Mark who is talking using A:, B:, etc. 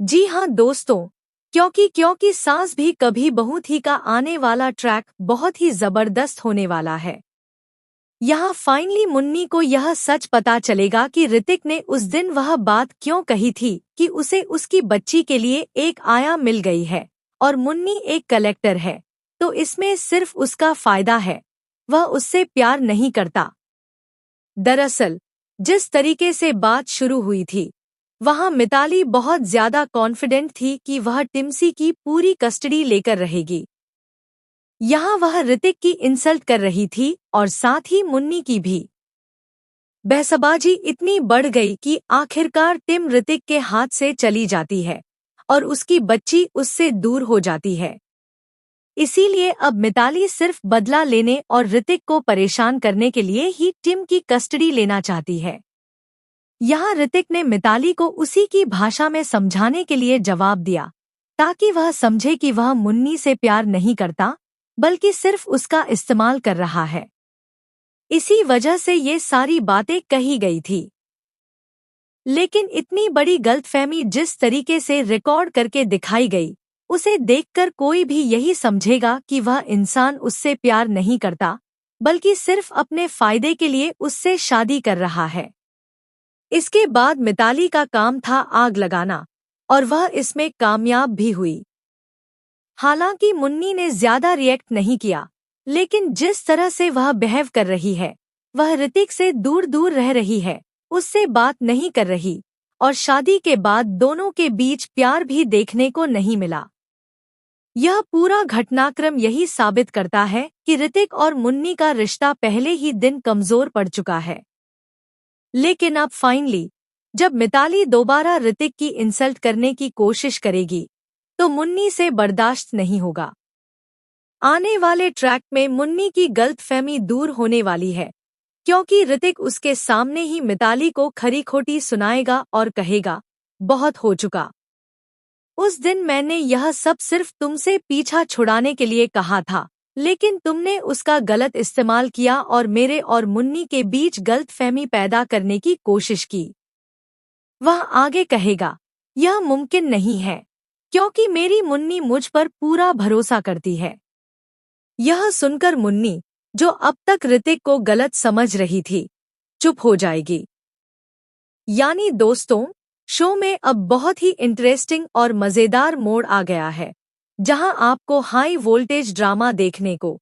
A: जी हाँ दोस्तों, क्योंकि सास भी कभी बहू थी का आने वाला ट्रैक बहुत ही जबरदस्त होने वाला है। यहाँ फाइनली मुन्नी को यह सच पता चलेगा कि ऋतिक ने उस दिन वह बात क्यों कही थी कि उसे उसकी बच्ची के लिए एक आया मिल गई है और मुन्नी एक कलेक्टर है, तो इसमें सिर्फ उसका फायदा है। वह उससे प्यार नहीं करता। दरअसल जिस तरीके से बात शुरू हुई थी, वहां मिताली बहुत ज्यादा कॉन्फिडेंट थी कि वह टिम्सी की पूरी कस्टडी लेकर रहेगी। यहाँ वह ऋतिक की इंसल्ट कर रही थी और साथ ही मुन्नी की भी। बहसबाजी इतनी बढ़ गई कि आखिरकार टिम ऋतिक के हाथ से चली जाती है और उसकी बच्ची उससे दूर हो जाती है। इसीलिए अब मिताली सिर्फ बदला लेने और ऋतिक को परेशान करने के लिए ही टिम की कस्टडी लेना चाहती है। यहाँ ऋतिक ने मिताली को उसी की भाषा में समझाने के लिए जवाब दिया, ताकि वह समझे कि वह मुन्नी से प्यार नहीं करता, बल्कि सिर्फ उसका इस्तेमाल कर रहा है। इसी वजह से ये सारी बातें कही गई थी। लेकिन इतनी बड़ी गलतफहमी जिस तरीके से रिकॉर्ड करके दिखाई गई, उसे देखकर कोई भी यही समझेगा कि वह इंसान उससे प्यार नहीं करता, बल्कि सिर्फ अपने फायदे के लिए उससे शादी कर रहा है। इसके बाद मिताली का काम था आग लगाना, और वह इसमें कामयाब भी हुई। हालांकि मुन्नी ने ज्यादा रिएक्ट नहीं किया, लेकिन जिस तरह से वह बिहेव कर रही है, वह ऋतिक से दूर दूर रह रही है, उससे बात नहीं कर रही, और शादी के बाद दोनों के बीच प्यार भी देखने को नहीं मिला। यह पूरा घटनाक्रम यही साबित करता है कि ऋतिक और मुन्नी का रिश्ता पहले ही दिन कमजोर पड़ चुका है। लेकिन अब फाइनली जब मिताली दोबारा ऋतिक की इंसल्ट करने की कोशिश करेगी, तो मुन्नी से बर्दाश्त नहीं होगा। आने वाले ट्रैक में मुन्नी की गलतफहमी दूर होने वाली है, क्योंकि ऋतिक उसके सामने ही मिताली को खरी खोटी सुनाएगा और कहेगा, बहुत हो चुका। उस दिन मैंने यह सब सिर्फ तुमसे पीछा छुड़ाने के लिए कहा था, लेकिन तुमने उसका गलत इस्तेमाल किया और मेरे और मुन्नी के बीच गलतफहमी पैदा करने की कोशिश की। वह आगे कहेगा, यह मुमकिन नहीं है, क्योंकि मेरी मुन्नी मुझ पर पूरा भरोसा करती है। यह सुनकर मुन्नी, जो अब तक ऋतिक को गलत समझ रही थी, चुप हो जाएगी। यानी दोस्तों, शो में अब बहुत ही इंटरेस्टिंग और मजेदार मोड़ आ गया है, जहां आपको हाई वोल्टेज ड्रामा देखने को